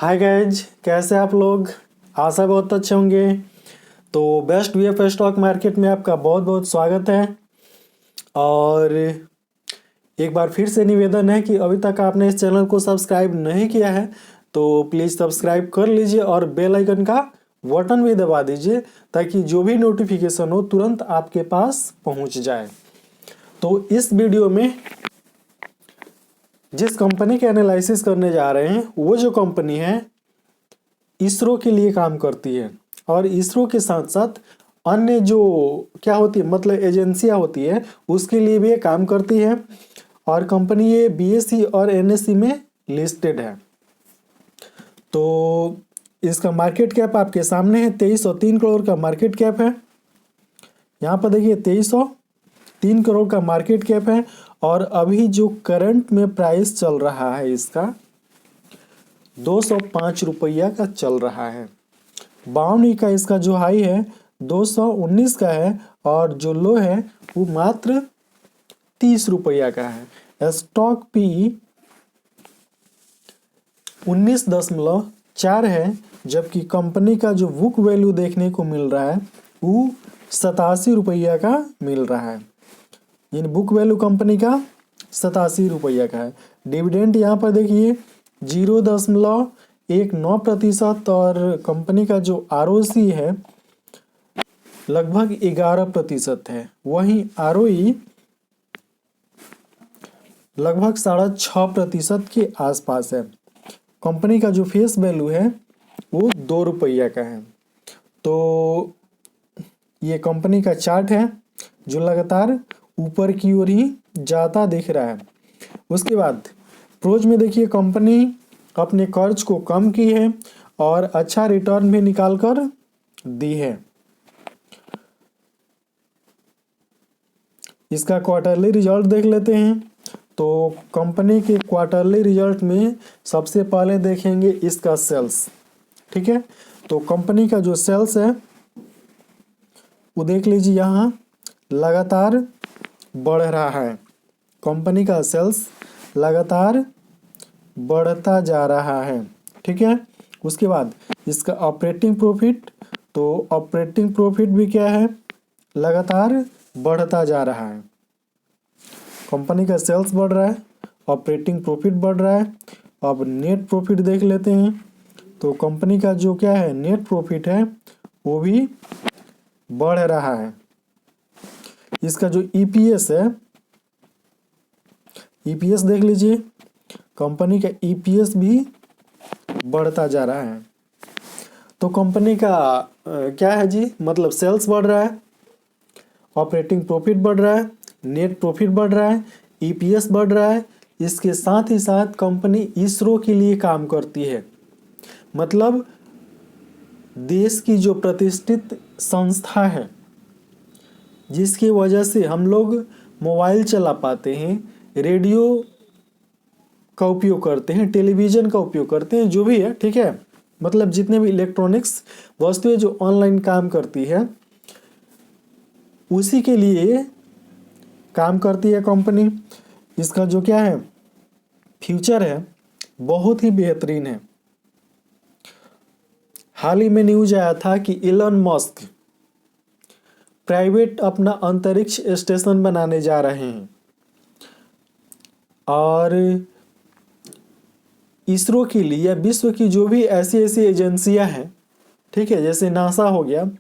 Hi guys, कैसे आप लोग। आशा बहुत अच्छे होंगे। तो बेस्ट वीएफएक्स स्टॉक मार्केट में आपका बहुत बहुत स्वागत है। और एक बार फिर से निवेदन है कि अभी तक आपने इस चैनल को सब्सक्राइब नहीं किया है तो प्लीज़ सब्सक्राइब कर लीजिए और बेल आइकन का बटन भी दबा दीजिए ताकि जो भी नोटिफिकेशन हो तुरंत आपके पास पहुंच जाए। तो इस वीडियो में जिस कंपनी के एनालिसिस करने जा रहे हैं वो जो कंपनी है इसरो के लिए काम करती है और इसरो के साथ साथ अन्य जो क्या होती है मतलब एजेंसियां होती है उसके लिए भी ये काम करती है। और कंपनी ये बीएसई और एनएसई में लिस्टेड है। तो इसका मार्केट कैप आपके सामने है, 2303 करोड़ का मार्केट कैप है। यहाँ पर देखिए 2303 करोड़ का मार्केट कैप है और अभी जो करंट में प्राइस चल रहा है इसका 205 रुपया का चल रहा है। 52 का इसका जो हाई है 219 का है और जो लो है वो मात्र 30 रुपया का है। स्टॉक पी 19.4 है, जबकि कंपनी का जो बुक वैल्यू देखने को मिल रहा है वो 87 रुपया का मिल रहा है। यानी बुक वैल्यू कंपनी का 87 रुपया का है। डिविडेंड यहाँ पर देखिए 0.19% और कंपनी का जो आरओसी है लगभग 11% है। वहीं आरओई लगभग 6.5% के आसपास है। कंपनी का जो फेस वैल्यू है वो 2 रुपया का है। तो ये कंपनी का चार्ट है जो लगातार ऊपर की ओर ही जाता दिख रहा है। उसके बाद प्रोज में देखिए कंपनी अपने कर्ज को कम की है और अच्छा रिटर्न भी निकाल कर दी है। इसका क्वार्टरली रिजल्ट देख लेते हैं। तो कंपनी के क्वार्टरली रिजल्ट में सबसे पहले देखेंगे इसका सेल्स। ठीक है, तो कंपनी का जो सेल्स है वो देख लीजिए यहाँ लगातार बढ़ रहा है। कंपनी का सेल्स लगातार बढ़ता जा रहा है। ठीक है, उसके बाद इसका ऑपरेटिंग प्रॉफिट, तो ऑपरेटिंग प्रॉफिट भी क्या है लगातार बढ़ता जा रहा है। कंपनी का सेल्स बढ़ रहा है, ऑपरेटिंग प्रॉफिट बढ़ रहा है। अब नेट प्रॉफिट देख लेते हैं। तो कंपनी का जो क्या है नेट प्रॉफिट है वो भी बढ़ रहा है। इसका जो ईपीएस है, ईपीएस देख लीजिए, कंपनी का ईपीएस भी बढ़ता जा रहा है। तो कंपनी का क्या है जी मतलब सेल्स बढ़ रहा है, ऑपरेटिंग प्रॉफिट बढ़ रहा है, नेट प्रॉफिट बढ़ रहा है, ईपीएस बढ़ रहा है। इसके साथ ही साथ कंपनी इसरो के लिए काम करती है। मतलब देश की जो प्रतिष्ठित संस्था है जिसकी वजह से हम लोग मोबाइल चला पाते हैं, रेडियो का उपयोग करते हैं, टेलीविज़न का उपयोग करते हैं, जो भी है। ठीक है, मतलब जितने भी इलेक्ट्रॉनिक्स वस्तुएं जो ऑनलाइन काम करती है उसी के लिए काम करती है कंपनी। इसका जो क्या है फ्यूचर है बहुत ही बेहतरीन है। हाल ही में न्यूज आया था कि इलन मस्क प्राइवेट अपना अंतरिक्ष स्टेशन बनाने जा रहे हैं और इसरो के लिए या विश्व की जो भी ऐसी ऐसी एजेंसियां हैं, ठीक है, जैसे नासा हो गया,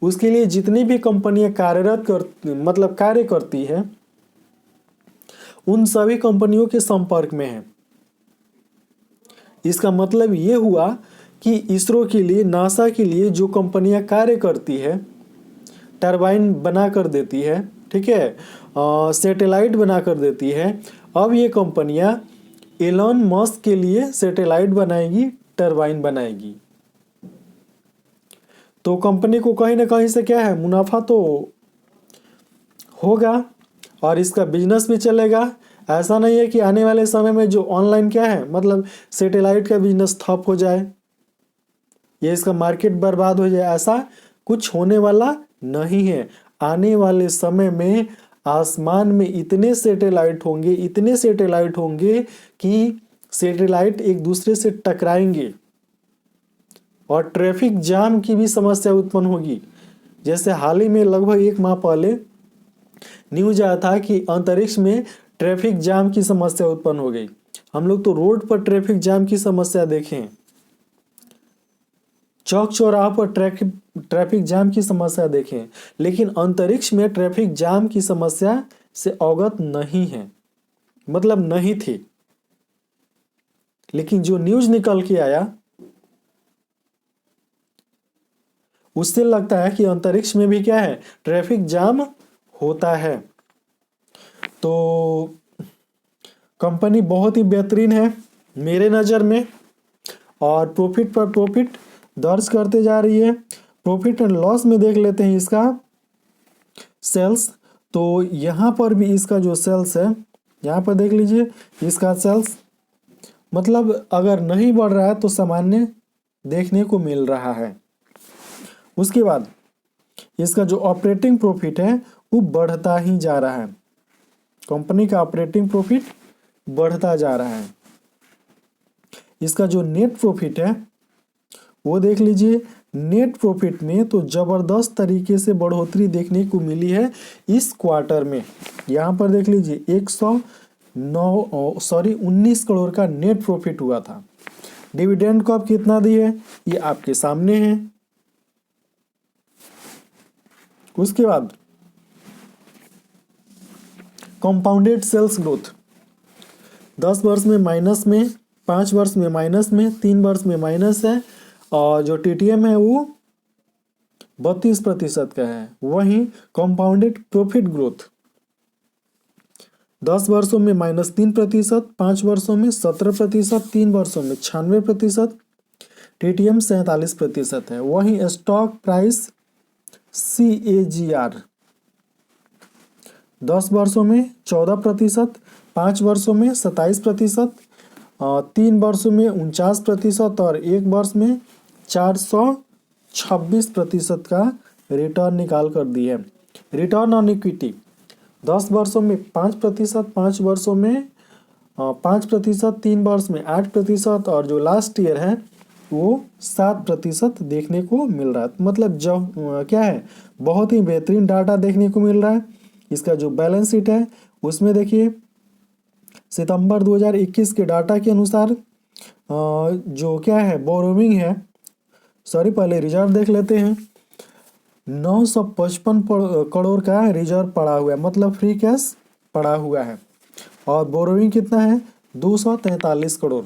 उसके लिए जितनी भी कंपनियां कार्य करती है उन सभी कंपनियों के संपर्क में है। इसका मतलब ये हुआ कि इसरो के लिए, नासा के लिए जो कंपनियां कार्य करती है, टरबाइन बना कर देती है, ठीक है, सैटेलाइट बना कर देती है, अब ये कंपनियां एलन मस्क के लिए सैटेलाइट बनाएगी, टरबाइन बनाएगी। तो कंपनी को कहीं ना कहीं से क्या है मुनाफा तो होगा और इसका बिजनेस भी चलेगा। ऐसा नहीं है कि आने वाले समय में जो ऑनलाइन क्या है मतलब सैटेलाइट का बिजनेस ठप हो जाए या इसका मार्केट बर्बाद हो जाए, ऐसा कुछ होने वाला नहीं है। आने वाले समय में आसमान में इतने सैटेलाइट होंगे कि सैटेलाइट एक दूसरे से टकराएंगे और ट्रैफिक जाम की भी समस्या उत्पन्न होगी। जैसे हाल ही में लगभग 1 माह पहले न्यूज आया था कि अंतरिक्ष में ट्रैफिक जाम की समस्या उत्पन्न हो गई। हम लोग तो रोड पर ट्रैफिक जाम की समस्या देखें, चौक चौराहा पर ट्रैफिक जाम की समस्या देखें, लेकिन अंतरिक्ष में ट्रैफिक जाम की समस्या से अवगत नहीं है, मतलब नहीं थी। लेकिन जो न्यूज निकल के आया उससे लगता है कि अंतरिक्ष में भी क्या है, ट्रैफिक जाम होता है। तो कंपनी बहुत ही बेहतरीन है मेरे नज़र में, और प्रॉफिट पर प्रॉफिट दर्ज करते जा रही है। प्रॉफिट एंड लॉस में देख लेते हैं इसका सेल्स। तो यहाँ पर भी इसका जो सेल्स है, यहाँ पर देख लीजिए इसका सेल्स, मतलब अगर नहीं बढ़ रहा है तो सामान्य देखने को मिल रहा है। उसके बाद इसका जो ऑपरेटिंग प्रॉफिट है वो बढ़ता ही जा रहा है। कंपनी का ऑपरेटिंग प्रॉफिट बढ़ता जा रहा है। इसका जो नेट प्रॉफिट है वो देख लीजिए, नेट प्रॉफिट में तो जबरदस्त तरीके से बढ़ोतरी देखने को मिली है इस क्वार्टर में। यहाँ पर देख लीजिए 19 करोड़ का नेट प्रॉफिट हुआ था। डिविडेंड को अब कितना दी है ये आपके सामने है। उसके बाद कंपाउंडेड सेल्स ग्रोथ 10 वर्ष में माइनस में, 5 वर्ष में माइनस में, 3 वर्ष में माइनस है, और जो TTM है वो 32% का है। वहीं कंपाउंडेड प्रॉफिट ग्रोथ 10 वर्षों में -3%, 5 वर्षों में 17%, 3 वर्षों में 96%, TTM 47% है। वहीं स्टॉक प्राइस CAGR 10 वर्षों में 14%, 5 वर्षों में 27%, 3 वर्षों में 49% और 1 वर्ष में 426% का रिटर्न निकाल कर दी है। रिटर्न ऑन इक्विटी 10 वर्षों में 5%, 5 वर्षों में 5%, 3 वर्ष में 8% और जो लास्ट ईयर है वो 7% देखने को मिल रहा है। मतलब जब क्या है, बहुत ही बेहतरीन डाटा देखने को मिल रहा है। इसका जो बैलेंस शीट है उसमें देखिए सितंबर 2021 के डाटा के अनुसार जो क्या है बोरोइंग है, पहले रिजर्व देख लेते हैं। 955 करोड़ का रिजर्व पड़ा हुआ है, मतलब फ्री कैश पड़ा हुआ है। और बोरोइंग कितना है 243 करोड़।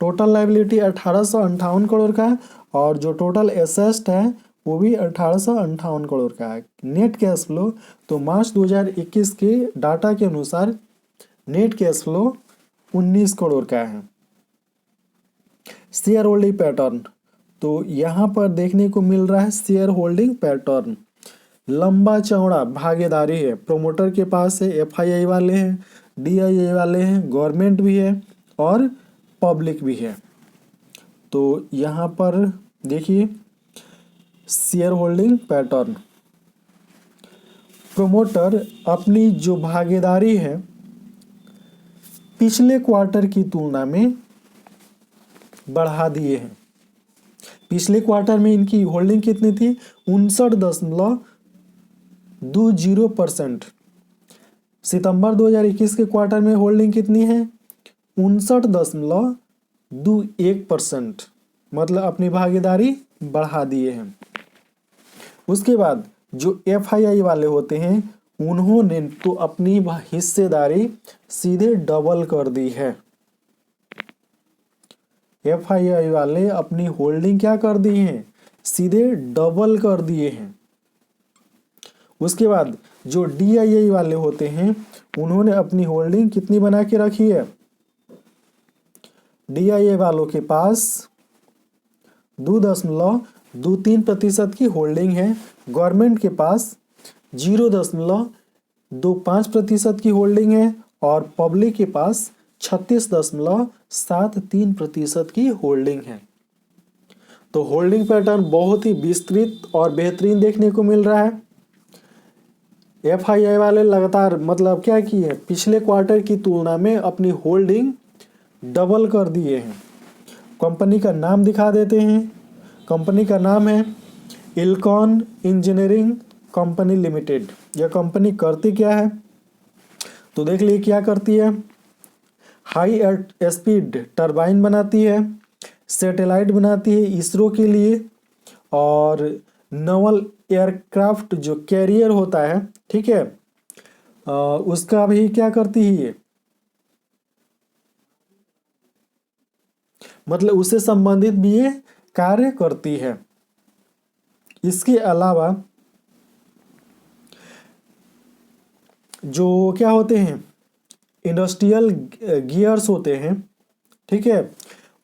टोटल लायबिलिटी 1858 करोड़ का है, और जो टोटल एसेट है वो भी 1858 करोड़ का है। नेट कैश फ्लो तो मार्च 2021 के डाटा के अनुसार नेट कैश फ्लो 19 करोड़ का है। शेयर होल्डिंग पैटर्न तो यहाँ पर देखने को मिल रहा है शेयर होल्डिंग पैटर्न लंबा चौड़ा भागीदारी है। प्रोमोटर के पास है, FII वाले हैं, DII वाले हैं, गवर्नमेंट भी है और पब्लिक भी है। तो यहाँ पर देखिए शेयर होल्डिंग पैटर्न, प्रोमोटर अपनी जो भागीदारी है पिछले क्वार्टर की तुलना में बढ़ा दिए हैं। पिछले क्वार्टर में इनकी होल्डिंग कितनी थी 59.20%। सितंबर 2021 के क्वार्टर में होल्डिंग कितनी है 59.21%, मतलब अपनी भागीदारी बढ़ा दिए हैं। उसके बाद जो FII वाले होते हैं उन्होंने तो अपनी हिस्सेदारी सीधे डबल कर दी है। FII वाले अपनी होल्डिंग क्या कर दी है, सीधे डबल कर दिए हैं। उसके बाद जो DII वाले होते हैं उन्होंने अपनी होल्डिंग कितनी बना के रखी है, DII वालों के पास 2.23% की होल्डिंग है। गवर्नमेंट के पास 0.25% की होल्डिंग है और पब्लिक के पास 36.73% की होल्डिंग है। तो होल्डिंग पैटर्न बहुत ही विस्तृत और बेहतरीन देखने को मिल रहा है। FII वाले लगातार मतलब क्या किए हैं, पिछले क्वार्टर की तुलना में अपनी होल्डिंग डबल कर दिए हैं। कंपनी का नाम दिखा देते हैं, कंपनी का नाम है इल्कॉन इंजीनियरिंग कंपनी लिमिटेड। यह कंपनी करती क्या है, तो देख लीजिए क्या करती है। हाई स्पीड टरबाइन बनाती है, सैटेलाइट बनाती है इसरो के लिए, और नवल एयरक्राफ्ट जो कैरियर होता है, ठीक है, उसका भी क्या करती है ये, मतलब उससे संबंधित भी ये कार्य करती है। इसके अलावा जो क्या होते हैं इंडस्ट्रियल गियर्स होते हैं, ठीक है,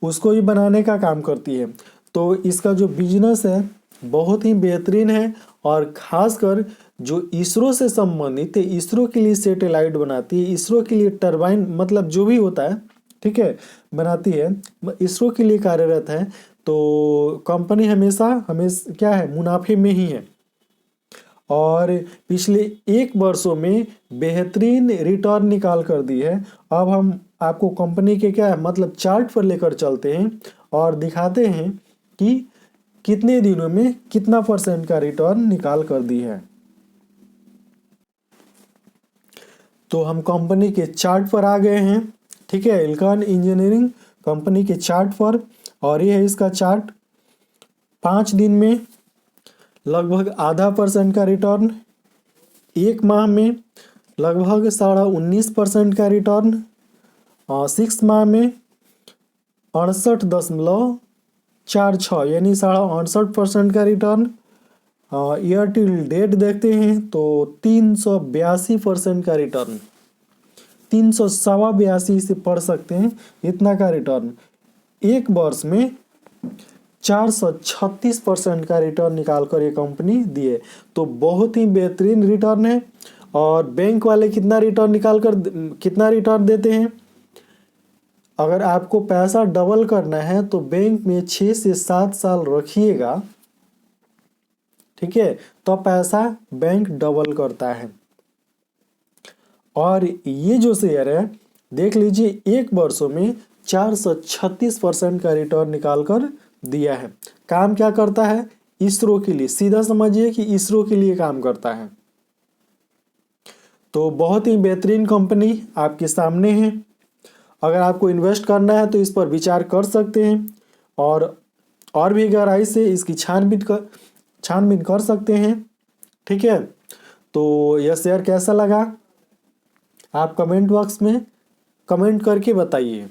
उसको भी बनाने का काम करती है। तो इसका जो बिजनेस है बहुत ही बेहतरीन है, और खासकर जो इसरो से संबंधित है, इसरो के लिए सैटेलाइट बनाती है, इसरो के लिए टरबाइन मतलब जो भी होता है, ठीक है, बनाती है, इसरो के लिए कार्यरत है। तो कंपनी हमेशा क्या है, मुनाफे में ही है, और पिछले 1 वर्षों में बेहतरीन रिटर्न निकाल कर दी है। अब हम आपको कंपनी के क्या है मतलब चार्ट पर लेकर चलते हैं और दिखाते हैं कि कितने दिनों में कितना % का रिटर्न निकाल कर दी है। तो हम कंपनी के चार्ट पर आ गए हैं, ठीक है, इल्कॉन इंजीनियरिंग कंपनी के चार्ट पर, और ये है इसका चार्ट। 5 दिन में लगभग ½ % का रिटर्न, 1 माह में लगभग 19.5% का रिटर्न, 6 माह में 68.46 यानी 68.5% का रिटर्न, ईयर टिल डेट देखते हैं तो 382% का रिटर्न, 382 से पढ़ सकते हैं इतना का रिटर्न। 1 वर्ष में 436% का रिटर्न निकाल कर ये कंपनी दिए। तो बहुत ही बेहतरीन रिटर्न है। और बैंक वाले कितना रिटर्न देते हैं, अगर आपको पैसा डबल करना है तो बैंक में 6 से 7 साल रखिएगा, ठीक है, तो पैसा बैंक डबल करता है। और ये जो शेयर है देख लीजिए 1 वर्षों में 436% का रिटर्न निकाल कर दिया है। काम क्या करता है, इसरो के लिए, सीधा समझिए कि इसरो के लिए काम करता है। तो बहुत ही बेहतरीन कंपनी आपके सामने है। अगर आपको इन्वेस्ट करना है तो इस पर विचार कर सकते हैं, और भी गहराई से इसकी छानबीन कर सकते हैं, ठीक है। तो यह शेयर कैसा लगा आप कमेंट बॉक्स में कमेंट करके बताइए।